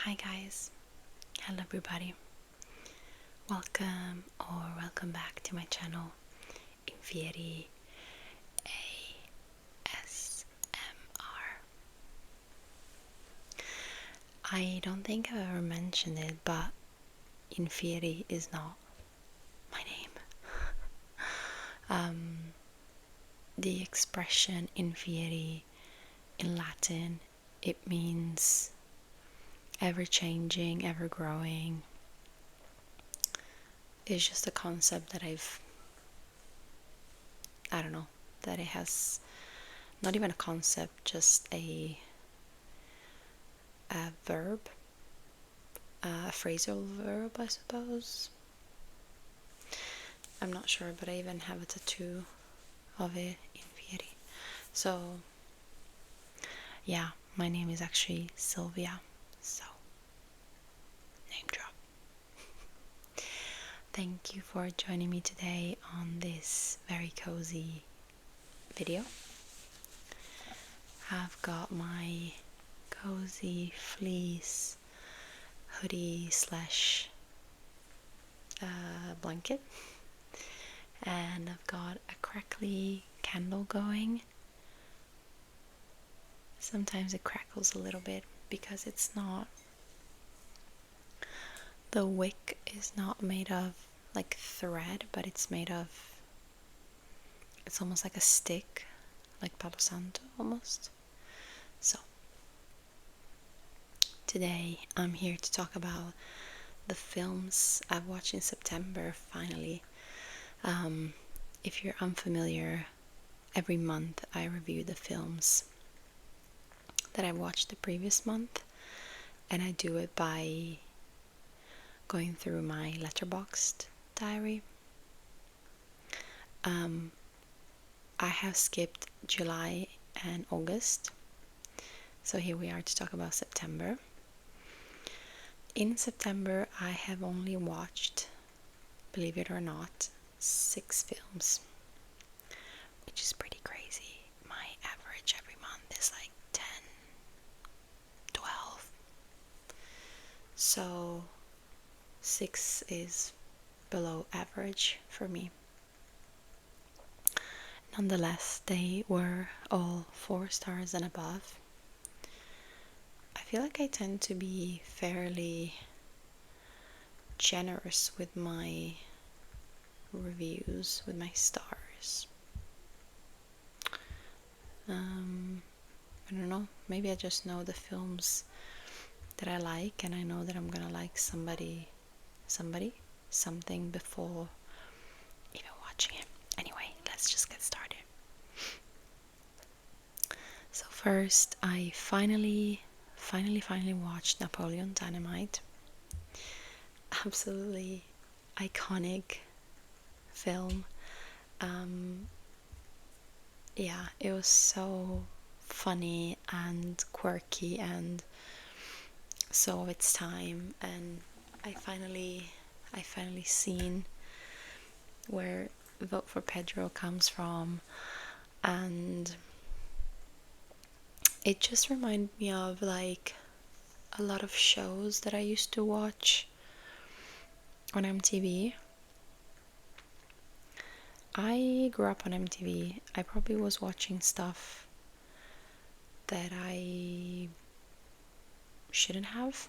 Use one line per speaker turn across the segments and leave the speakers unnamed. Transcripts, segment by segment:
Hi guys, hello everybody, welcome back to my channel, Infieri ASMR. I don't think I've ever mentioned it, but Infieri is not my name. The expression Infieri in Latin, it means ever changing, ever growing. It's just a concept that I don't know, that it has not even a concept, just a verb, a phrasal verb, I suppose. I'm not sure, but I even have a tattoo of it in Fieri. So, yeah, my name is actually Sylvia. So, name drop. Thank you for joining me today on this very cozy video. I've got my cozy fleece hoodie slash blanket, and I've got a crackly candle going. Sometimes it crackles a little bit because the wick is not made of like thread, but it's almost like a stick, like Palo Santo almost. So today I'm here to talk about the films I've watched in September, finally. If you're unfamiliar, every month I review the films that I watched the previous month, and I do it by going through my Letterboxd diary. I have skipped July and August, so here we are to talk about September. In September, I have only watched, believe it or not, 6 films, which is pretty crazy. My average every month is like 10, 12. So 6 is below average for me. Nonetheless, they were all 4 stars and above. I feel like I tend to be fairly generous with my reviews, with my stars. I don't know, maybe I just know the films that I like, and I know that I'm gonna like something before even watching it. Anyway, let's just get started. So first, I finally watched Napoleon Dynamite. Absolutely iconic film. Yeah, it was so funny and quirky and so of its time, and I finally seen where Vote for Pedro comes from, and it just reminded me of like a lot of shows that I used to watch on MTV. I grew up on MTV. I probably was watching stuff that I shouldn't have.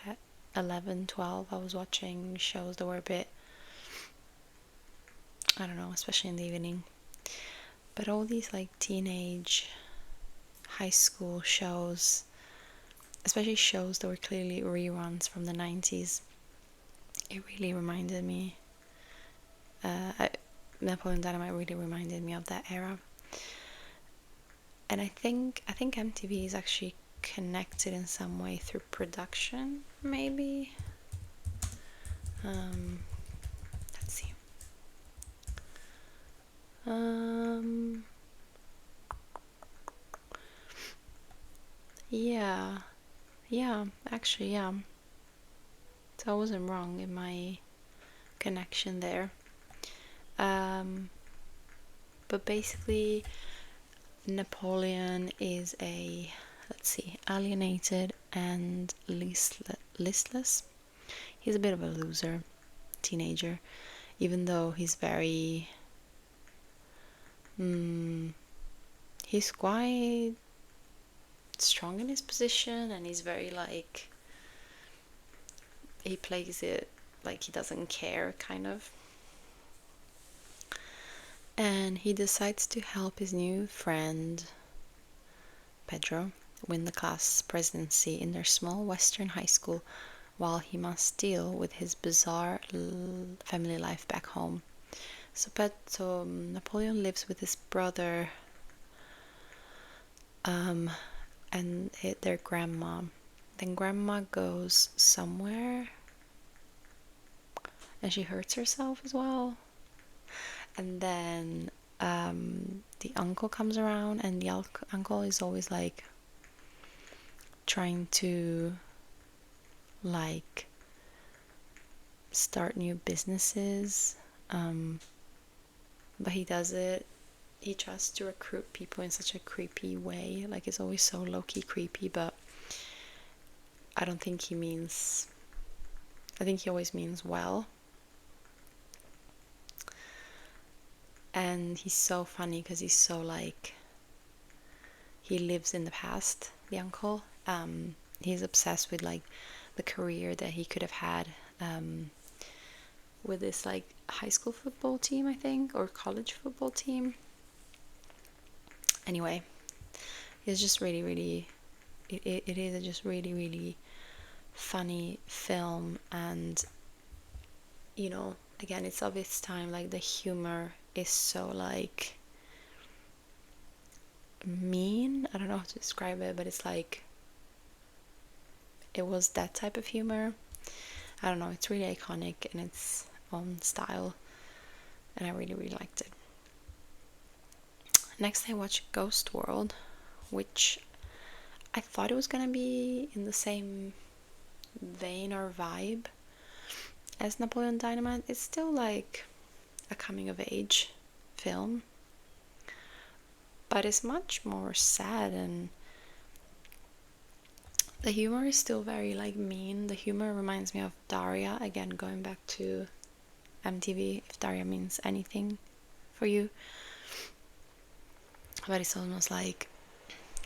At 11, 12, I was watching shows that were a bit, I don't know, especially in the evening. But all these like teenage, high school shows, especially shows that were clearly reruns from the 90s, it really reminded me. Napoleon Dynamite really reminded me of that era. And I think MTV is actually connected in some way through production, maybe. Let's see. Yeah, actually, yeah. So I wasn't wrong in my connection there. But basically, Napoleon is a, let's see, alienated and listless. He's a bit of a loser teenager, even though he's very he's quite strong in his position, and he's very like, he plays it like he doesn't care, kind of. And he decides to help his new friend Pedro win the class presidency in their small western high school, while he must deal with his bizarre family life back home. So Napoleon lives with his brother and their grandma. Then grandma goes somewhere and she hurts herself as well. And then the uncle comes around, and the uncle is always like trying to like start new businesses, but he tries to recruit people in such a creepy way. Like, it's always so low-key creepy, but I think he always means well. And he's so funny because he's so like, he lives in the past, the uncle. He's obsessed with like the career that he could have had with this like high school football team, I think, or college football team. Anyway, it's just really it is just really funny film. And you know, again, it's of its time. Like, the humor is so like mean, I don't know how to describe it, but it's like, it was that type of humor. I don't know, it's really iconic in its own style, and I really liked it. Next, I watched Ghost World, which I thought it was gonna be in the same vein or vibe as Napoleon Dynamite. It's still like a coming of age film, but it's much more sad, and the humor is still very like mean. The humor reminds me of Daria, again going back to MTV, if Daria means anything for you. But it's almost like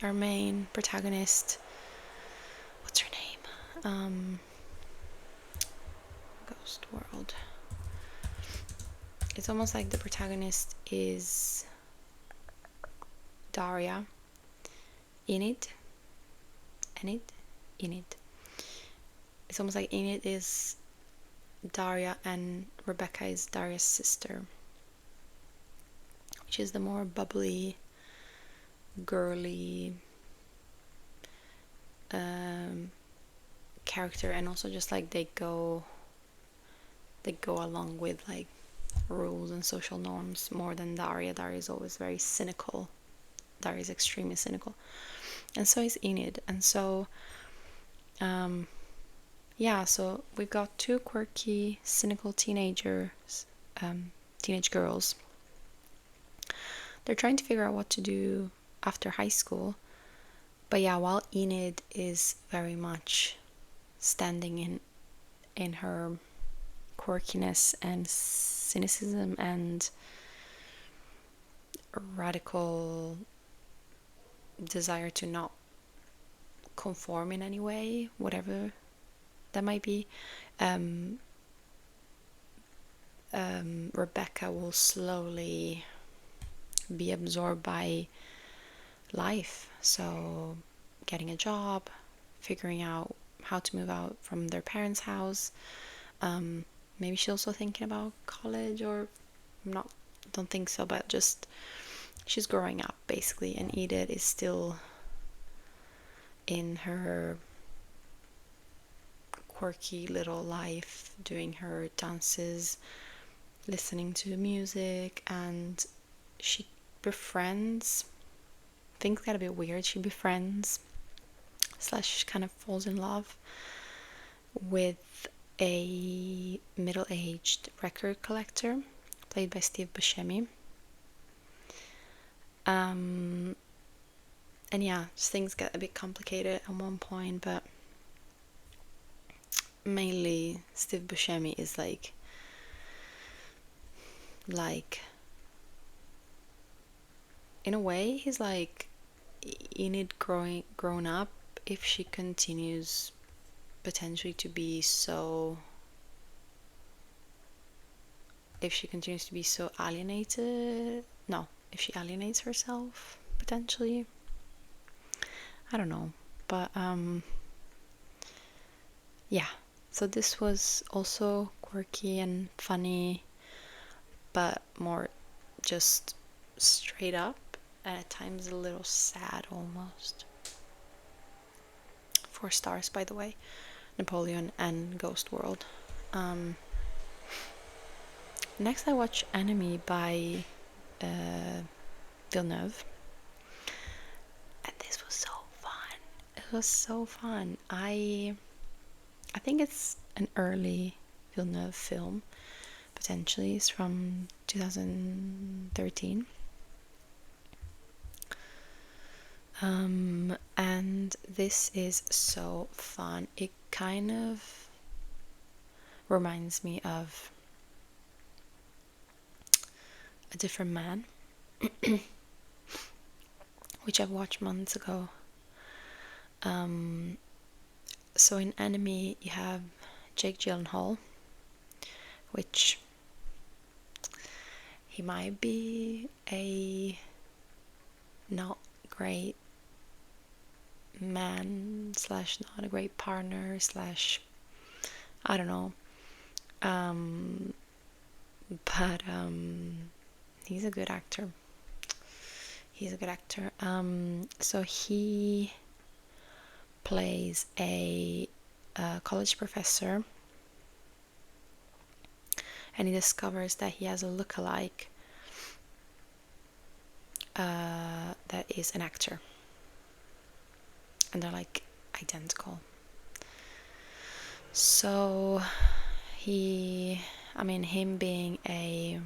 our main protagonist, what's her name? Ghost World. It's almost like the protagonist is Daria. Enid. It's almost like Enid is Daria and Rebecca is Daria's sister, which is the more bubbly, girly character, and also just like they go along with like rules and social norms more than Daria. Daria is always very cynical. Daria is extremely cynical, and so is Enid. And so so we've got two quirky, cynical teenage girls. They're trying to figure out what to do after high school. But yeah, while Enid is very much standing in her quirkiness and cynicism and radical desire to not conform in any way, whatever that might be, Rebecca will slowly be absorbed by life. So getting a job, figuring out how to move out from their parents' house. Maybe she's also thinking about college, or don't think so, but just she's growing up basically. And Edith is still in her quirky little life, doing her dances, listening to music, and she befriends, things got a bit weird, she befriends / kind of falls in love with a middle-aged record collector played by Steve Buscemi. And yeah, things get a bit complicated at one point, but mainly Steve Buscemi is like in a way he's like Enid grown up if she continues potentially to be so if she continues to be so alienated. No, if she alienates herself potentially. I don't know. But yeah. So this was also quirky and funny, but more just straight up, and at times a little sad almost. 4 stars, by the way. Napoleon and Ghost World. Next, I watched Enemy by Villeneuve, and this was so fun. It was so fun. I think it's an early Villeneuve film. Potentially, it's from 2013. And this is so fun. It kind of reminds me of A Different Man, which I've watched months ago. So in Enemy, you have Jake Gyllenhaal, which he might be a not great man slash not a great partner slash I don't know. But he's a good actor. He's a good actor. So he plays a college professor, and he discovers that he has a lookalike that is an actor, and they're like identical. So him being a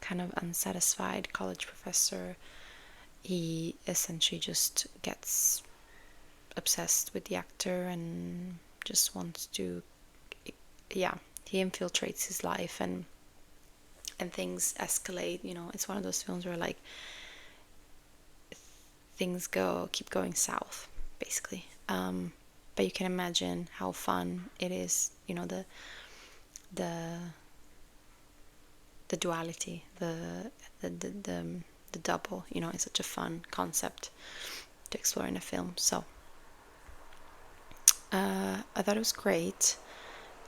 kind of unsatisfied college professor, he essentially just gets obsessed with the actor and just wants to, yeah, he infiltrates his life, and things escalate. It's one of those films where like things keep going south basically. But you can imagine how fun it is, the duality, the double, it's such a fun concept to explore in a film. So I thought it was great.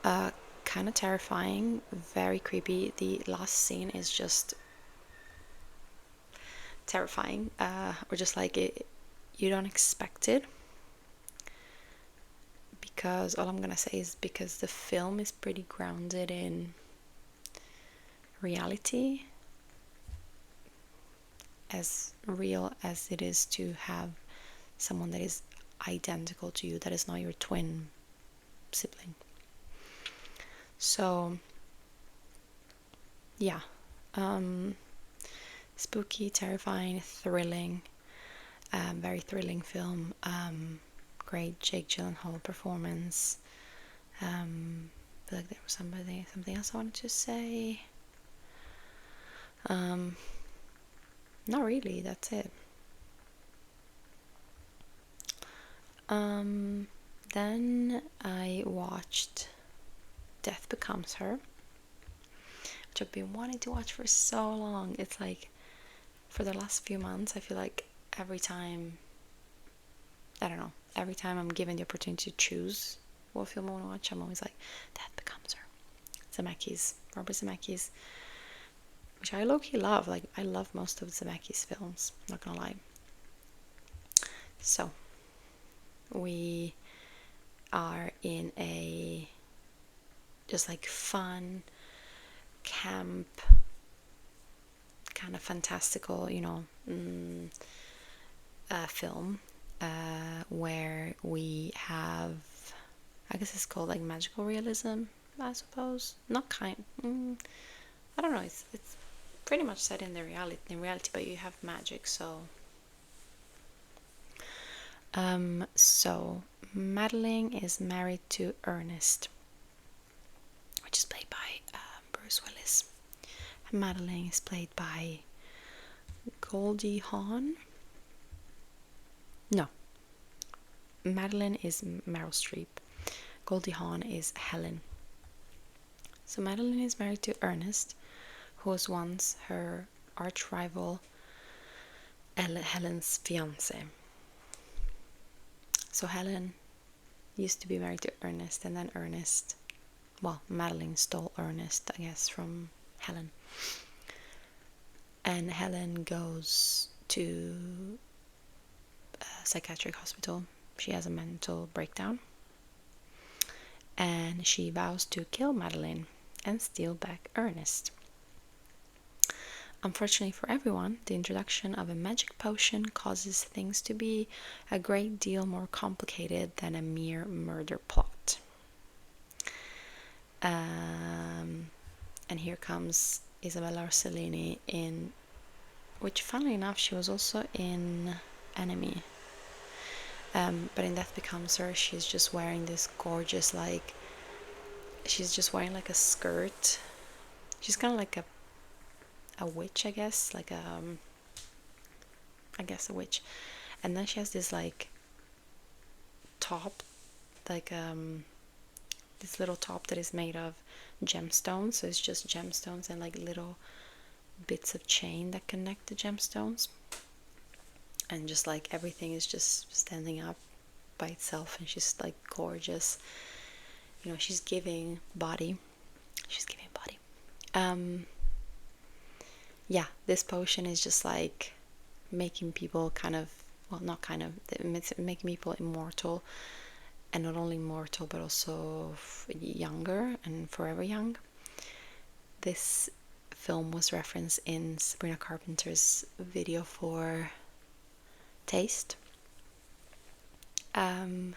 Kind of terrifying, very creepy. The last scene is just terrifying, or just like you don't expect it, because all I'm gonna say is because the film is pretty grounded in reality, as real as it is to have someone that is identical to you, that is not your twin sibling. So yeah, spooky, terrifying, thrilling, very thrilling film. Great Jake Gyllenhaal performance. I feel like there was something else I wanted to say. Not really, that's it. Then I watched Death Becomes Her, which I've been wanting to watch for so long. It's like, for the last few months, I feel like every time I'm given the opportunity to choose what film I want to watch, I'm always like, Death Becomes Her. Robert Zemeckis, which I low-key love. Like, I love most of Zemeckis' films, not gonna lie. So, we are in a just like fun, camp, kind of fantastical, film, where we have, I guess it's called like magical realism, I suppose. Not I don't know. It's pretty much set in reality, but you have magic. So Madeline is married to Ernest, which is played by Bruce Willis. And Madeline is played by Goldie Hawn. No, Madeline is Meryl Streep. Goldie Hawn is Helen. So Madeline is married to Ernest, who was once her arch rival Helen's fiance. So Helen used to be married to Ernest, and then Madeline stole Ernest, I guess, from Helen. And Helen goes to a psychiatric hospital. She has a mental breakdown. And she vows to kill Madeline and steal back Ernest. Unfortunately for everyone, the introduction of a magic potion causes things to be a great deal more complicated than a mere murder plot. And here comes Isabella Rossellini which funnily enough she was also in Enemy. But in Death Becomes Her, she's just wearing this gorgeous, she's just wearing like a skirt. She's kind of like a witch, I guess, I guess a witch. And then she has this top, this little top that is made of gemstones. So it's just gemstones and little bits of chain that connect the gemstones. And just everything is just standing up by itself, and she's gorgeous. She's giving body. Yeah, this potion is just making people making people immortal, and not only immortal but also younger and forever young. This film was referenced in Sabrina Carpenter's video for Taste. And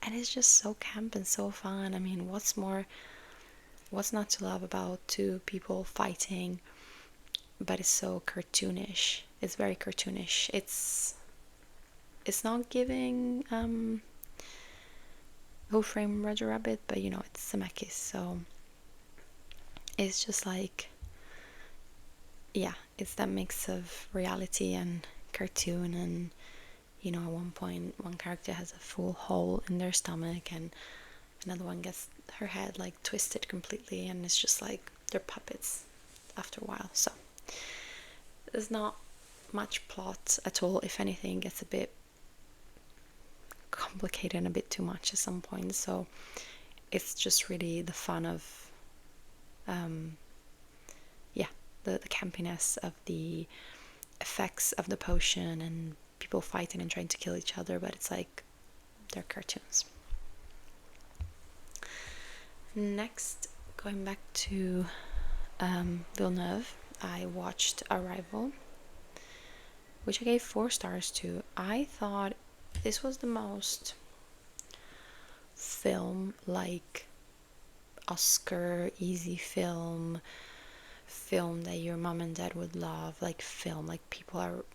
it's just so camp and so fun. I mean, what's not to love about two people fighting? But it's so cartoonish. It's very cartoonish. It's not giving Who Framed Roger Rabbit, but it's Zemeckis, so it's just it's that mix of reality and cartoon. And at one point one character has a full hole in their stomach, and another one gets her head twisted completely, and it's just they're puppets after a while. So there's not much plot at all. If anything, it gets a bit complicated and a bit too much at some point. So it's just really the fun of the campiness of the effects of the potion and people fighting and trying to kill each other, but it's they're cartoons. Next, going back to Villeneuve, I watched Arrival, which I gave 4 stars to. I thought this was the most film Oscar easy film that your mom and dad would love, film people are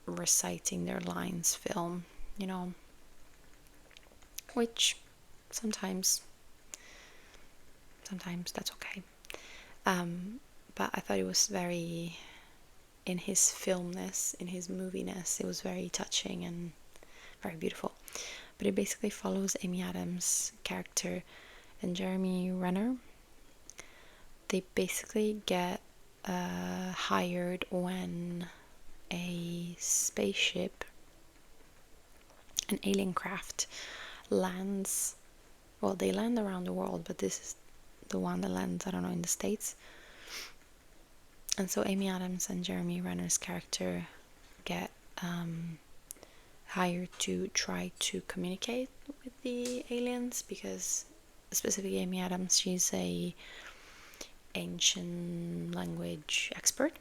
reciting their lines film, which sometimes that's okay. But I thought it was very, in his filmness, in his moviness, it was very touching and very beautiful. But it basically follows Amy Adams' character and Jeremy Renner. They basically get hired when a spaceship, an alien craft, lands. Well, they land around the world, but this is the one that lands, I don't know, in the States. And so Amy Adams and Jeremy Renner's character get hired to try to communicate with the aliens, because specifically Amy Adams, she's a ancient language expert.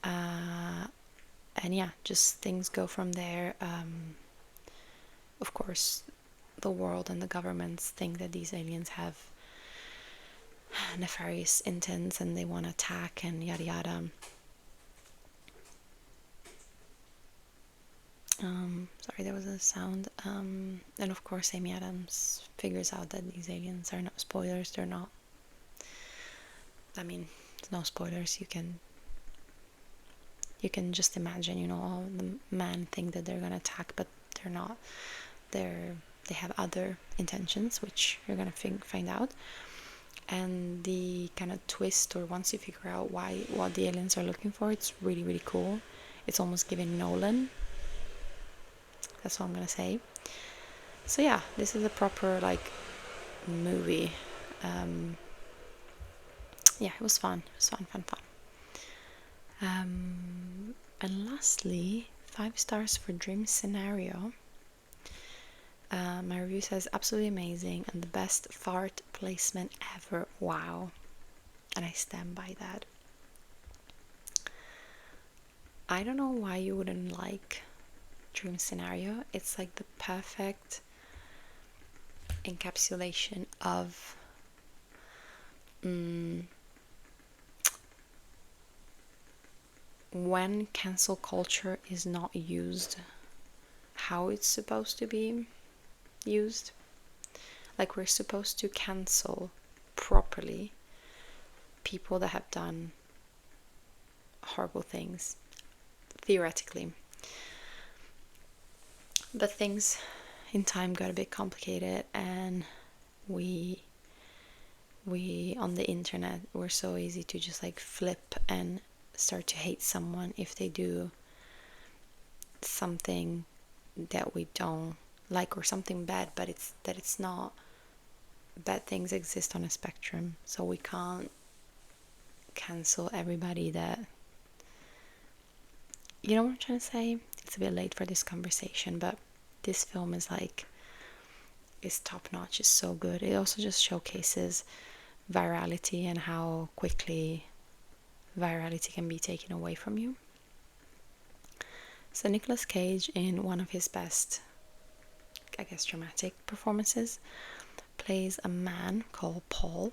And yeah, just things go from there. Of course, the world and the governments think that these aliens have nefarious intents and they want to attack and yada yada. Sorry, there was a sound. And of course, Amy Adams figures out that these aliens are not spoilers. They're not. I mean, no spoilers. You can just imagine. You know, all the men think that they're gonna attack, but they're not. They have other intentions, which you're gonna find out. And the kind of twist, or once you figure out what the aliens are looking for, it's really, really cool. It's almost giving Nolan. That's all I'm gonna say. So yeah, this is a proper like movie. Yeah, it was fun. It was fun. And lastly, 5 stars for Dream Scenario. My review says absolutely amazing and the best fart placement ever. Wow. And I stand by that. I don't know why you wouldn't like Dream Scenario. It's like the perfect encapsulation of when cancel culture is not used how it's supposed to be used. Like, we're supposed to cancel properly people that have done horrible things, theoretically. But things in time got a bit complicated, and we on the internet, we're so easy to just like flip and start to hate someone if they do something that we don't like, or something bad, but it's not. Bad things exist on a spectrum, so we can't cancel everybody that, you know what I'm trying to say. It's a bit late for this conversation, but this film is top notch. It's so good. It also just showcases virality and how quickly virality can be taken away from you. So Nicolas Cage, in one of his best, I guess, dramatic performances, plays a man called Paul.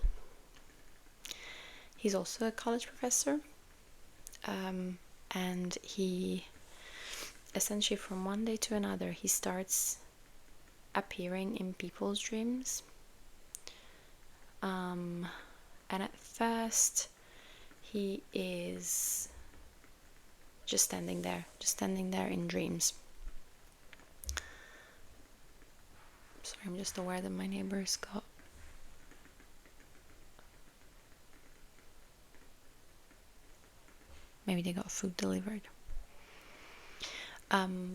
He's also a college professor, and he essentially, from one day to another, he starts appearing in people's dreams. And at first he is just standing there in dreams. Sorry, I'm just aware that my neighbors got maybe they got food delivered.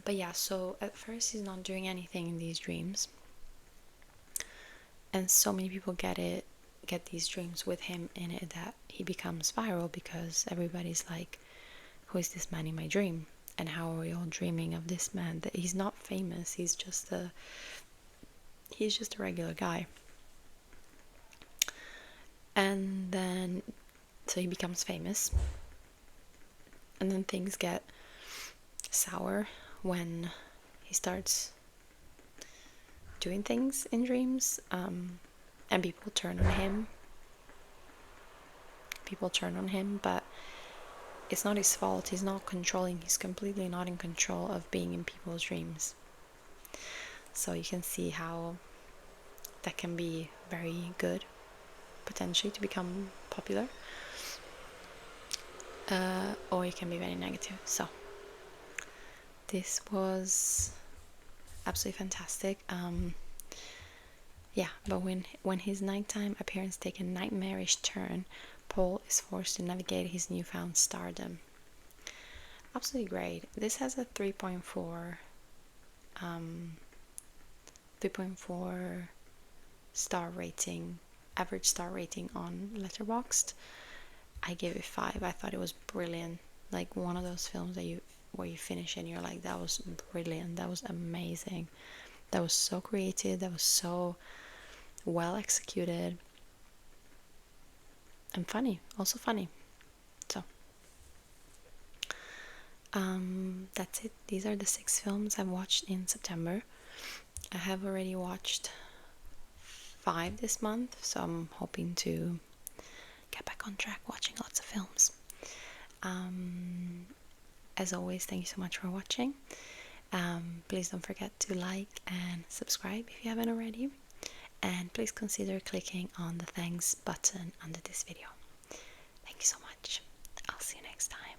But yeah, so at first he's not doing anything in these dreams, and so many people get these dreams with him in it that he becomes viral, because everybody's like, who is this man in my dream, and how are we all dreaming of this man? That he's not famous, he's just a regular guy. And then so he becomes famous, and then things get sour when he starts doing things in dreams, and people turn on him. But it's not his fault. He's not controlling. He's completely not in control of being in people's dreams. So you can see how that can be very good, potentially, to become popular, or it can be very negative. So this was absolutely fantastic. Yeah, but when his nighttime appearance takes a nightmarish turn, Paul is forced to navigate his newfound stardom. Absolutely great. This has a 3.4 star rating, average star rating on Letterboxd. I gave it 5. I thought it was brilliant. Like, one of those films where you finish and you're like, that was brilliant, that was amazing, that was so creative, that was so well executed, and also funny. So that's it. These are the 6 films I've watched in September. I have already watched 5 this month, so I'm hoping to get back on track watching lots of films. As always, thank you so much for watching, Please don't forget to like and subscribe if you haven't already. And please consider clicking on the thanks button under this video. Thank you so much. I'll see you next time.